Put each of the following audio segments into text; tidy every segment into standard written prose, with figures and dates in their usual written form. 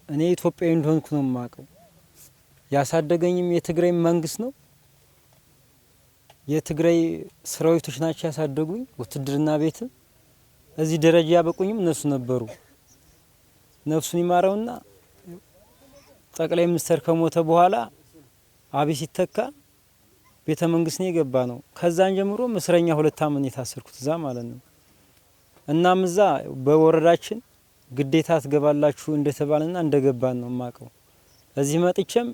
እኔ ኢትዮጵያዊ እንደሆንኩ ነው የማውቀው። ያሳደገኝም የትግራይ መንግስት ነው። የትግራይ ሰራዊቶች ናቸው ያሳደጉኝ። ውትድርና ቤት እዚህ ደረጃ ያበቁኝም እነሱ ነበሩ። ነፍሱን ይማረውና ጠቅላይ ሚኒስተር ከሞተ በኋላ አብይ ሲተካ ቤተ መንግስት ነው የገባ ነው። ከዛን ጀምሮ እስረኛ 2 አመት የታሰርኩት እዛ ማለት ነው። እናም እዛ በወረዳችን ግዴታ ትገባላችሁ እንደተባለና እንደገባን ነው የማውቀው። እዚህ መጥቼም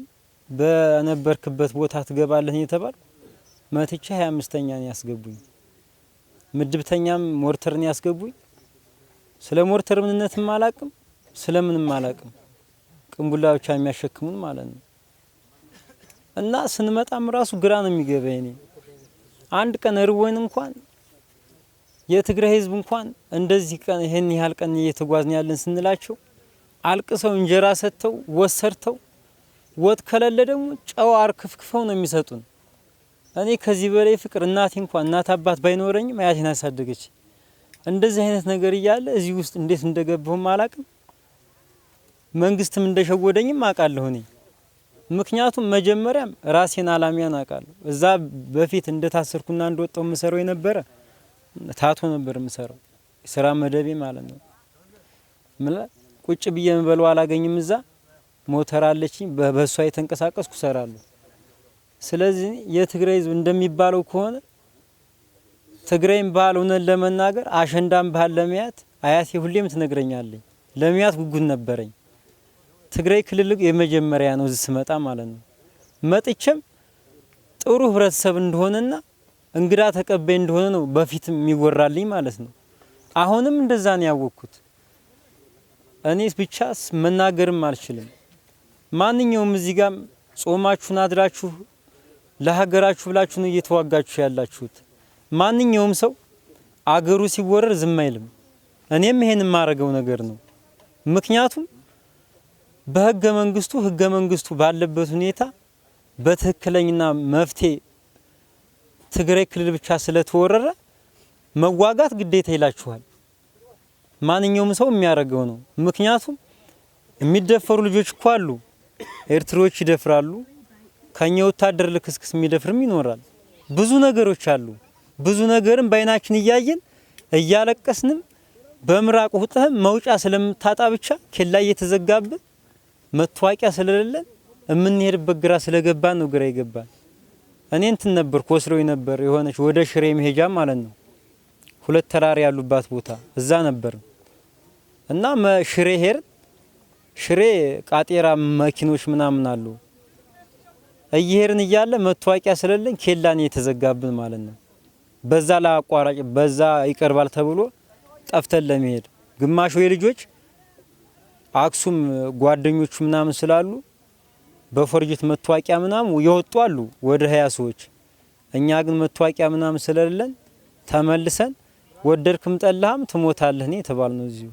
በነበርክበት ቦታ ትገባለህ የተባል መጥቼ 25ኛ ነው ያስገቡኝ። ምድብተኛም ሞርተርን ያስገቡኝ። ስለ ሞርተር ምንነትም አላቅም፣ ስለምንም አላቅም። ቅንቡላ ብቻ የሚያሸክሙን ማለት ነው። እና ስንመጣም ራሱ ግራ ነው የሚገባኝ። እኔ አንድ ቀን እርወን እንኳን የትግራይ ህዝብ እንኳን እንደዚህ ቀን ይሄን ያህል ቀን እየተጓዝን ያለን ስንላቸው አልቅሰው እንጀራ ሰጥተው ወሰርተው ወጥ ከሌለ ደግሞ ጨው አርክፍክፈው ነው የሚሰጡን። እኔ ከዚህ በላይ ፍቅር እናቴ እንኳን እናት አባት ባይኖረኝም አያቴን አሳደገች። እንደዚህ አይነት ነገር እያለ እዚህ ውስጥ እንዴት እንደገባሁም አላቅም። መንግስትም እንደሸወደኝም አውቃለሁ እኔ። ምክንያቱም መጀመሪያም ራሴን አላሚያን አውቃለሁ። እዛ በፊት እንደታሰርኩና እንደወጣው መሰረው የነበረ ታቶ ነበር መሰረው ስራ መደቤ ማለት ነው። ቁጭ ብዬ መበለው አላገኝም። እዛ ሞተር አለችኝ በበሷ የተንቀሳቀስኩ ሰራለሁ። ስለዚህ የትግራይ ህዝብ እንደሚባለው ከሆነ ትግራይም ባህል ሆነን ለመናገር አሸንዳም ባህል ለሚያት አያቴ ሁሌም ትነግረኛለኝ። ለሚያት ጉጉት ነበረኝ። ትግራይ ክልል የመጀመሪያ ነው እዚህ ስመጣ ማለት ነው። መጥቼም ጥሩ ህብረተሰብ እንደሆነና እንግዳ ተቀባይ እንደሆነ ነው በፊትም የሚወራልኝ ማለት ነው። አሁንም እንደዛ ነው ያወቅኩት። እኔስ ብቻስ መናገርም አልችልም። ማንኛውም እዚህ ጋር ጾማችሁን አድራችሁ ለሀገራችሁ ብላችሁ ነው እየተዋጋችሁ ያላችሁት። ማንኛውም ሰው አገሩ ሲወረር ዝም አይልም። እኔም ይሄን የማረገው ነገር ነው። ምክንያቱም በህገ መንግስቱ ባለበት ሁኔታ በትክክለኛና መፍትሄ ትግራይ ክልል ብቻ ስለተወረረ መዋጋት ግዴታ ይላችኋል። ማንኛውም ሰው የሚያደርገው ነው። ምክንያቱም የሚደፈሩ ልጆች እኮ አሉ። ኤርትራዎች ይደፍራሉ። ከኛ ወታደር ልክስክስ የሚደፍርም ይኖራል። ብዙ ነገሮች አሉ። ብዙ ነገርም በአይናችን እያየን እያለቀስንም በምራቅ ውጥህ መውጫ ስለምታጣ ብቻ ኬላ እየተዘጋበ መታወቂያ ስለሌለን እምንሄድበት ግራ ስለገባን ነው ግራ ይገባል። እኔ እንትን ነበር ኮስሮይ ነበር የሆነች ወደ ሽሬ መሄጃ ማለት ነው። 2 ተራራ ያሉባት ቦታ እዛ ነበር እና ሽሬ ሄር ሽሬ ቃጤራ መኪኖች ምናምን አሉ። እየሄርን እያለ መታወቂያ ስለሌለን ኬላን የተዘጋብን ማለት ነው። በዛ ላይ አቋራጭ በዛ ይቀርባል ተብሎ ጠፍተን ለመሄድ ግማሹ የልጆች አክሱም ጓደኞቹ ምናምን ስላሉ በፎርጅት መታወቂያ ምናምን ይወጡ አሉ ወደ 20 ሰዎች። እኛ ግን መታወቂያ ምናምን ስለሌለን ተመልሰን ወደድክም ጠላህም ትሞታለህ ነው የተባልነው እዚሁ።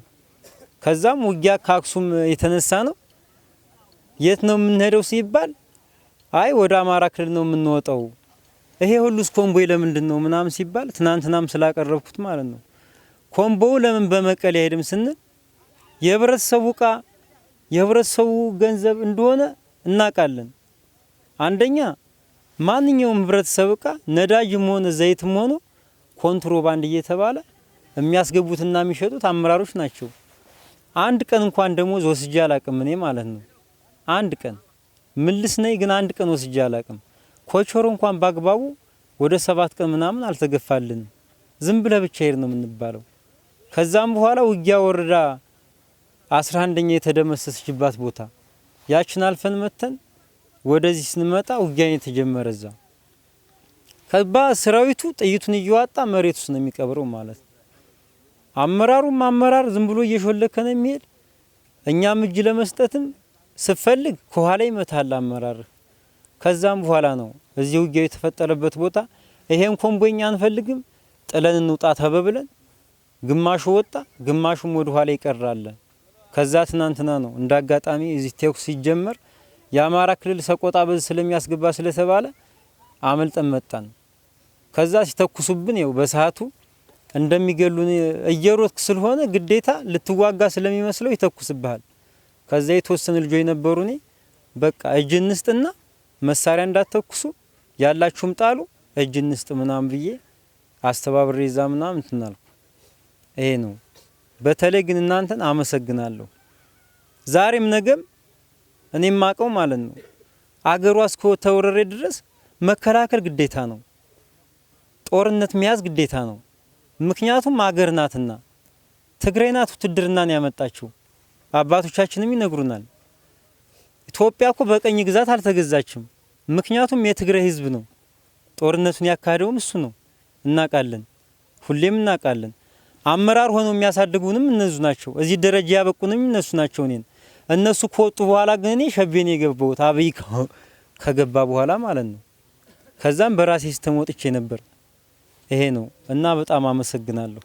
ከዛም ውጊያ ከአክሱም የተነሳ ነው። የት ነው የምንሄደው ሲባል አይ ወደ አማራ ክልል ነው የምንወጣው። ይሄ ሁሉስ ኮምቦይ ለምንድን ነው ምናምን ሲባል ትናንትናም ስላቀረብኩት ማለት ነው። ኮምቦው ለምን በመቀሌ አይሄድም ስንል የህብረተሰቡ ዕቃ የህብረተሰቡ ገንዘብ እንደሆነ እናውቃለን። አንደኛ ማንኛውም ህብረተሰብ ዕቃ ነዳጅም ሆነ ዘይትም ሆነ ኮንትሮባንድ እየተባለ የሚያስገቡትና የሚሸጡት አመራሮች ናቸው። አንድ ቀን እንኳን ደሞዝ ወስጄ አላቅም እኔ ማለት ነው። አንድ ቀን ምልስ ነኝ ግን አንድ ቀን ወስጄ አላቅም። ኮቾሮ እንኳን ባግባቡ ወደ 7 ቀን ምናምን አልተገፋልን። ዝም ብለ ብቻ ሄድ ነው የምንባለው። ከዛም በኋላ ውጊያ ወረዳ 11ኛ የተደመሰሰችባት ቦታ ያችን አልፈን መተን ወደዚህ ስንመጣ ውጊያ የተጀመረ እዛ ከባ ሰራዊቱ ጥይቱን እየዋጣ መሬት ውስጥ ነው የሚቀብረው ማለት። አመራሩም አመራር ዝም ብሎ እየሾለከ ነው የሚሄድ። እኛም እጅ ለመስጠትም ስፈልግ ከኋላ ይመታል አመራር። ከዛም በኋላ ነው እዚህ ውጊያው የተፈጠረበት ቦታ ይሄን ኮምቦኛ አንፈልግም ጥለን እንውጣ ተበብለን ግማሹ ወጣ ግማሹም ወደ ኋላ ይቀራል። ከዛ ትናንትና ነው እንዳጋጣሚ እዚህ ተኩስ ሲጀመር የአማራ ክልል ሰቆጣ በዝ ስለሚያስገባ ስለተባለ አመልጠን መጣን። ከዛ ሲተኩሱብን ይው በሰዓቱ እንደሚገሉን እየሮጥክ ስለሆነ ግዴታ ልትዋጋ ስለሚመስለው ይተኩስብሃል። ከዛ የተወሰኑ ልጆች ነበሩ። እኔ በቃ እጅ እንስጥና መሳሪያ እንዳትተኩሱ ያላችሁም ጣሉ እጅ እንስጥ ምናምን ብዬ አስተባብሬ እዛ ምናምን እንትን አልኩ። ይሄ ነው። በተለይ ግን እናንተን አመሰግናለሁ። ዛሬም ነገም እኔም ማቀው ማለት ነው አገሯ እስከተወረረ ድረስ መከላከል ግዴታ ነው። ጦርነት መያዝ ግዴታ ነው። ምክንያቱም አገር ናትና ትግራይ ናት ውትድርናን ያመጣችው። አባቶቻችንም ይነግሩናል። ኢትዮጵያ እኮ በቀኝ ግዛት አልተገዛችም። ምክንያቱም የትግራይ ህዝብ ነው ጦርነቱን ያካሄደውም እሱ ነው። እናቃለን፣ ሁሌም እናቃለን። አመራር ሆነው የሚያሳድጉንም እነሱ ናቸው። እዚህ ደረጃ ያበቁንም እነሱ ናቸው። እነሱ ከወጡ በኋላ ግን እኔ ሸቤን የገባሁት አብይ ከገባ በኋላ ማለት ነው። ከዛም በራሴ ሲስተም ወጥቼ ነበር። ይሄ ነው እና በጣም አመሰግናለሁ።